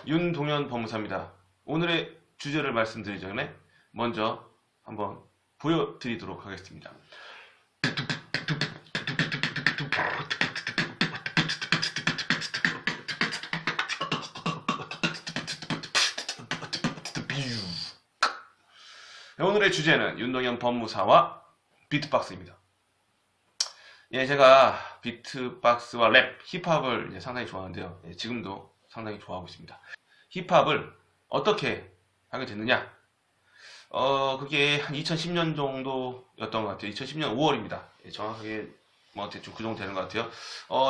윤동현 법무사입니다. 오늘의 주제를 말씀드리기 전에 먼저 한번 보여드리도록 하겠습니다. 오늘의 주제는 윤동현 법무사와 비트박스입니다. 예, 제가 비트박스와 랩, 힙합을 이제 상당히 좋아하는데요. 예, 지금도 상당히 좋아하고 있습니다. 힙합을 어떻게 하게 됐느냐? 그게 한 2010년 정도였던 것 같아요. 2010년 5월입니다. 예, 정확하게 뭐 대충 그 정도 되는 것 같아요.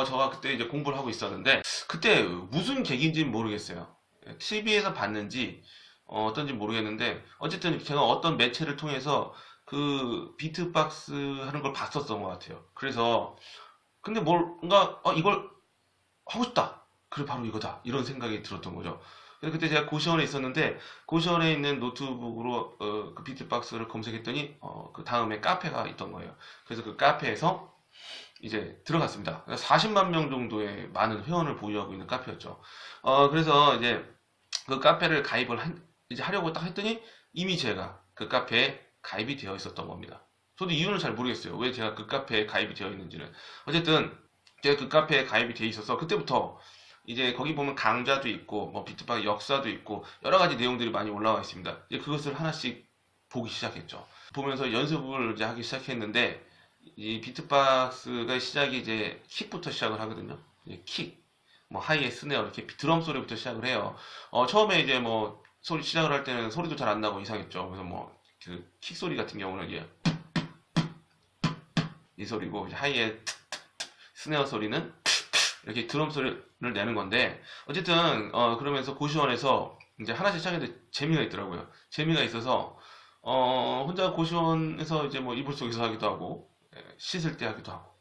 제가 그때 이제 공부를 하고 있었는데 그때 무슨 계기인지는 모르겠어요. TV에서 봤는지 어떤지 모르겠는데 어쨌든 제가 어떤 매체를 통해서 그 비트박스 하는 걸 봤었던 것 같아요. 그래서 근데 뭔가 이걸 하고 싶다. 그래 바로 이거다. 이런 생각이 들었던 거죠. 그래서 그때 제가 고시원에 있었는데 고시원에 있는 노트북으로 그 비트박스를 검색했더니 그 다음에 카페가 있던 거예요. 그래서 그 카페에서 이제 들어갔습니다. 40만 명 정도의 많은 회원을 보유하고 있는 카페였죠. 그래서 이제 그 카페를 이제 하려고 딱 했더니 이미 제가 그 카페에 가입이 되어 있었던 겁니다. 저도 이유는 잘 모르겠어요. 왜 제가 그 카페에 가입이 되어 있는지는. 어쨌든 제가 그 카페에 가입이 되어 있어서 그때부터 이제 거기 보면 강좌도 있고 뭐 비트박스 역사도 있고 여러 가지 내용들이 많이 올라와 있습니다. 이제 그것을 하나씩 보기 시작했죠. 보면서 연습을 이제 하기 시작했는데 이 비트박스가 시작이 이제 킥부터 시작을 하거든요. 킥, 뭐 하이에 스네어 이렇게 드럼 소리부터 시작을 해요. 처음에 이제 뭐 소리 시작을 할 때는 소리도 잘 안 나고 이상했죠. 그래서 뭐 그 킥 소리 같은 경우는 이제 이 소리고 이제 하이에 스네어 소리는 이렇게 드럼 소리를 내는 건데 어쨌든 그러면서 고시원에서 이제 하나씩 시작했는데 재미가 있더라고요. 재미가 있어서 혼자 고시원에서 이제 뭐 이불 속에서 하기도 하고 씻을 때 하기도 하고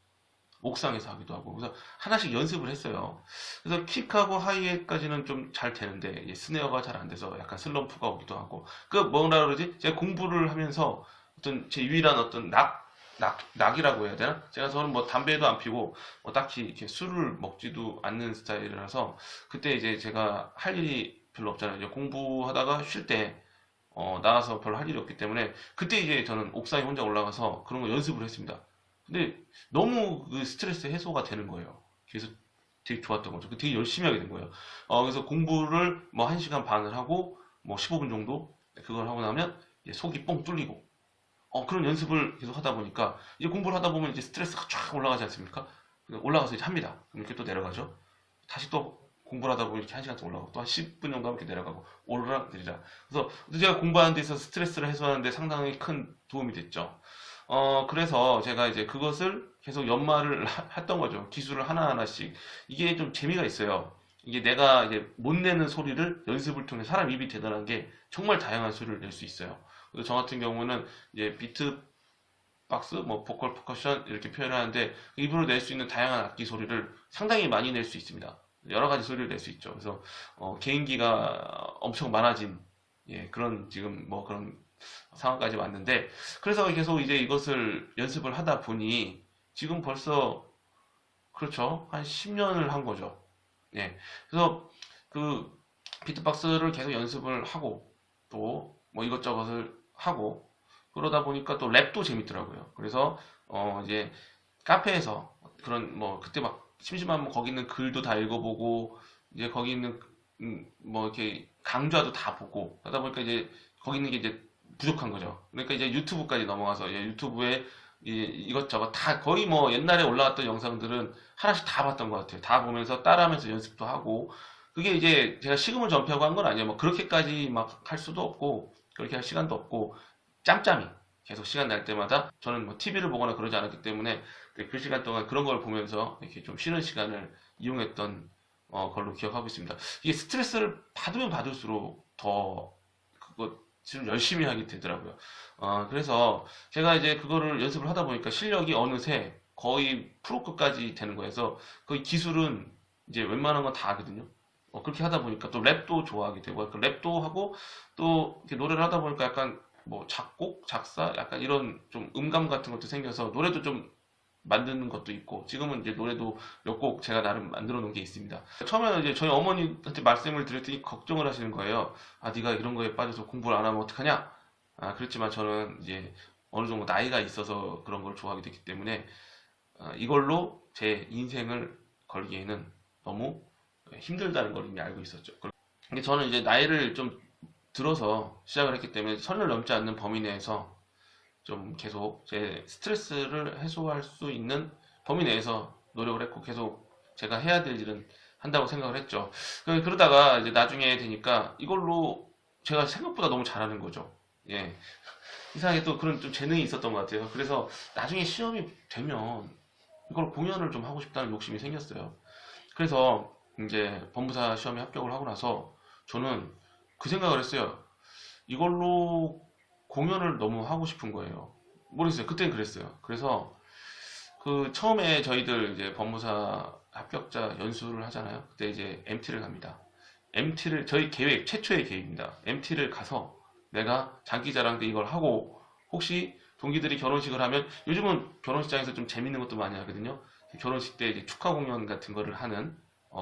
옥상에서 하기도 하고 그래서 하나씩 연습을 했어요. 그래서 킥하고 하이에까지는 좀 잘 되는데 스네어가 잘 안 돼서 약간 슬럼프가 오기도 하고 그 뭐라 그러지? 제가 공부를 하면서 어떤 제 유일한 어떤 낙이라고 해야 되나? 저는 뭐 담배도 안 피고 뭐 딱히 이렇게 술을 먹지도 않는 스타일이라서 그때 이제 제가 할 일이 별로 없잖아요. 이제 공부하다가 쉴 때 나가서 별로 할 일이 없기 때문에 그때 이제 저는 옥상에 혼자 올라가서 그런 거 연습을 했습니다. 근데 너무 그 스트레스 해소가 되는 거예요. 그래서 되게 좋았던 거죠. 되게 열심히 하게 된 거예요. 그래서 공부를 뭐 1시간 반을 하고 뭐 15분 정도 그걸 하고 나면 이제 속이 뻥 뚫리고 그런 연습을 계속 하다 보니까 이제 공부를 하다 보면 이제 스트레스가 쫙 올라가지 않습니까? 올라가서 이제 합니다. 그럼 이렇게 또 내려가죠. 다시 또 공부를 하다 보면 이렇게 1시간 또 올라가고 또 한 10분 정도 하면 이렇게 내려가고 오르락 내리락. 그래서 제가 공부하는 데 있어서 스트레스를 해소하는 데 상당히 큰 도움이 됐죠. 그래서 제가 이제 그것을 계속 연말을 했던 거죠. 기술을 하나하나씩. 이게 좀 재미가 있어요. 이게 내가 이제 못 내는 소리를 연습을 통해 사람 입이 대단한 게 정말 다양한 소리를 낼 수 있어요. 그래서 저 같은 경우는 이제 비트 박스, 뭐 보컬 퍼커션 이렇게 표현하는데 입으로 낼 수 있는 다양한 악기 소리를 상당히 많이 낼 수 있습니다. 여러 가지 소리를 낼 수 있죠. 그래서 개인기가 엄청 많아진 그런 지금 뭐 그런 상황까지 왔는데 그래서 계속 이제 이것을 연습을 하다 보니 지금 벌써 그렇죠 한 10년을 한 거죠. 예. 그래서 그 비트박스를 계속 연습을 하고 또 뭐 이것저것을 하고 그러다 보니까 또 랩도 재밌더라고요. 그래서 이제 카페에서 그런 뭐 그때 막 심심하면 거기 있는 글도 다 읽어보고 이제 거기 있는 뭐 이렇게 강좌도 다 보고 하다 보니까 이제 거기 있는 게 이제 부족한 거죠. 그러니까 이제 유튜브까지 넘어가서 유튜브에 이것저것 다 거의 뭐 옛날에 올라왔던 영상들은 하나씩 다 봤던 것 같아요. 다 보면서 따라하면서 연습도 하고 그게 이제 제가 시금을 전폐하고 한 건 아니에요. 뭐 그렇게까지 막 할 수도 없고 그렇게 할 시간도 없고 짬짬이 계속 시간 날 때마다 저는 뭐 TV를 보거나 그러지 않았기 때문에 그 시간 동안 그런 걸 보면서 이렇게 좀 쉬는 시간을 이용했던 걸로 기억하고 있습니다. 이게 스트레스를 받으면 받을수록 더 그것을 열심히 하게 되더라고요. 그래서 제가 이제 그거를 연습을 하다 보니까 실력이 어느새 거의 프로급까지 되는 거여서 거의 기술은 이제 웬만한 건 다 하거든요. 그렇게 하다 보니까 또 랩도 좋아하게 되고 랩도 하고 또 이렇게 노래를 하다 보니까 약간 뭐 작곡, 작사 약간 이런 좀 음감 같은 것도 생겨서 노래도 좀 만드는 것도 있고, 지금은 이제 노래도 몇 곡 제가 나름 만들어 놓은 게 있습니다. 처음에는 이제 저희 어머니한테 말씀을 드렸더니 걱정을 하시는 거예요. 아, 네가 이런 거에 빠져서 공부를 안 하면 어떡하냐? 아, 그렇지만 저는 이제 어느 정도 나이가 있어서 그런 걸 좋아하게 됐기 때문에 이걸로 제 인생을 걸기에는 너무 힘들다는 걸 이미 알고 있었죠. 근데 저는 이제 나이를 좀 들어서 시작을 했기 때문에 선을 넘지 않는 범위 내에서 좀 계속 제 스트레스를 해소할 수 있는 범위 내에서 노력을 했고, 계속 제가 해야 될 일은 한다고 생각을 했죠. 그러다가 이제 나중에 되니까 이걸로 제가 생각보다 너무 잘하는 거죠. 예. 이상하게 또 그런 좀 재능이 있었던 것 같아요. 그래서 나중에 시험이 되면 이걸 공연을 좀 하고 싶다는 욕심이 생겼어요. 그래서 이제 법무사 시험에 합격을 하고 나서 저는 그 생각을 했어요. 이걸로 공연을 너무 하고 싶은 거예요. 모르겠어요. 그때는 그랬어요. 그래서 그 처음에 저희들 이제 법무사 합격자 연수를 하잖아요. 그때 이제 MT를 갑니다. MT를 저희 계획 최초의 계획입니다. MT를 가서 내가 장기자랑 때 이걸 하고, 혹시 동기들이 결혼식을 하면, 요즘은 결혼식장에서 좀 재밌는 것도 많이 하거든요. 결혼식 때 이제 축하 공연 같은 거를 하는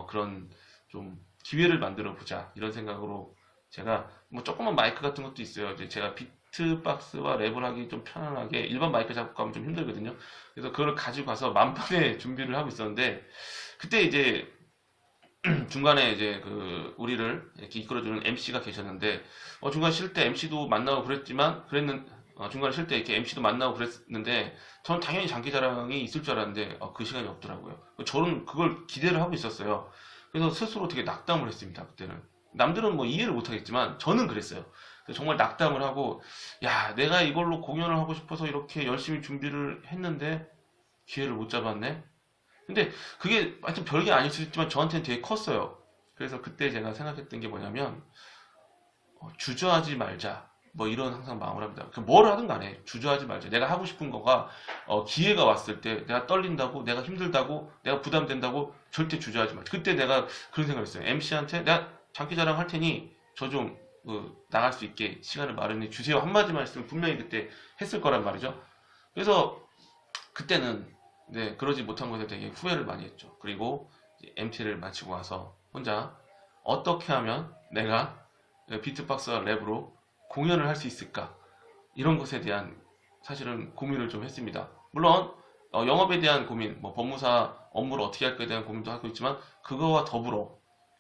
그런 좀 기회를 만들어 보자, 이런 생각으로 제가 뭐 조그만 마이크 같은 것도 있어요. 이제 제가 비트박스와 랩을 하기 좀 편안하게, 일반 마이크 잡고 가면 좀 힘들거든요. 그래서 그걸 가지고 가서 만반의 준비를 하고 있었는데, 그때 이제 중간에 이제 그 우리를 이렇게 이끌어주는 MC가 계셨는데, 중간 쉴 때 MC도 만나고 중간에 쉴 때 이렇게 MC도 만나고 그랬는데, 저는 당연히 장기자랑이 있을 줄 알았는데 그 시간이 없더라고요. 저는 그걸 기대를 하고 있었어요. 그래서 스스로 되게 낙담을 했습니다. 그때는 남들은 뭐 이해를 못하겠지만 저는 그랬어요. 정말 낙담을 하고, 야, 내가 이걸로 공연을 하고 싶어서 이렇게 열심히 준비를 했는데 기회를 못 잡았네. 근데 그게 하여튼 별게 아닐 수 있지만 저한테는 되게 컸어요. 그래서 그때 제가 생각했던 게 뭐냐면, 주저하지 말자, 뭐 이런 항상 마음을 합니다. 뭘 하든 간에 주저하지 말자. 내가 하고 싶은 거가 기회가 왔을 때 내가 떨린다고, 내가 힘들다고, 내가 부담된다고 절대 주저하지 말자. 그때 내가 그런 생각을 했어요. MC한테 내가 장기자랑 할 테니 저 좀 나갈 수 있게 시간을 마련해 주세요, 한마디만 했으면 분명히 그때 했을 거란 말이죠. 그래서 그때는 그러지 못한 것에 되게 후회를 많이 했죠. 그리고 MT를 마치고 와서 혼자 어떻게 하면 내가 비트박스와 랩으로 공연을 할 수 있을까, 이런 것에 대한 사실은 고민을 좀 했습니다. 물론 영업에 대한 고민, 뭐 법무사 업무를 어떻게 할까에 대한 고민도 하고 있지만, 그거와 더불어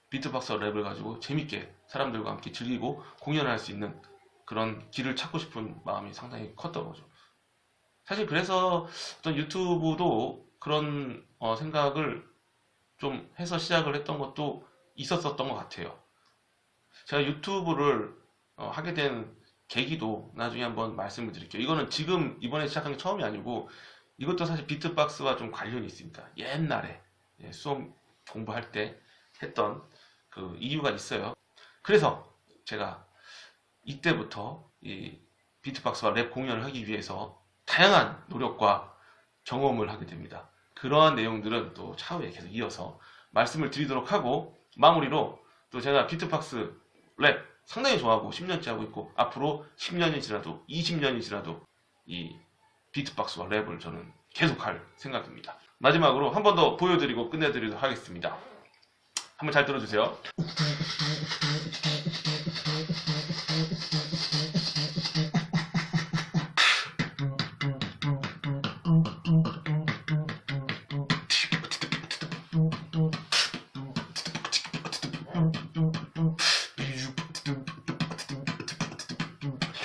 비트박스와 랩을 가지고 재밌게 사람들과 함께 즐기고 공연을 할 수 있는 그런 길을 찾고 싶은 마음이 상당히 컸던 거죠. 사실 그래서 어떤 유튜브도 그런 생각을 좀 해서 시작을 했던 것도 있었었던 것 같아요. 제가 유튜브를 하게 된 계기도 나중에 한번 말씀을 드릴게요. 이거는 지금 이번에 시작한 게 처음이 아니고, 이것도 사실 비트박스와 좀 관련이 있습니다. 옛날에 수업 공부할 때 했던 그 이유가 있어요. 그래서 제가 이때부터 이 비트박스와 랩 공연을 하기 위해서 다양한 노력과 경험을 하게 됩니다. 그러한 내용들은 또 차후에 계속 이어서 말씀을 드리도록 하고, 마무리로 또 제가 비트박스 랩 상당히 좋아하고 10년째 하고 있고, 앞으로 10년이 지나도 20년이 지나도 이 비트박스와 랩을 저는 계속할 생각입니다. 마지막으로 한 번 더 보여드리고 끝내드리도록 하겠습니다. 한번 잘 들어주세요.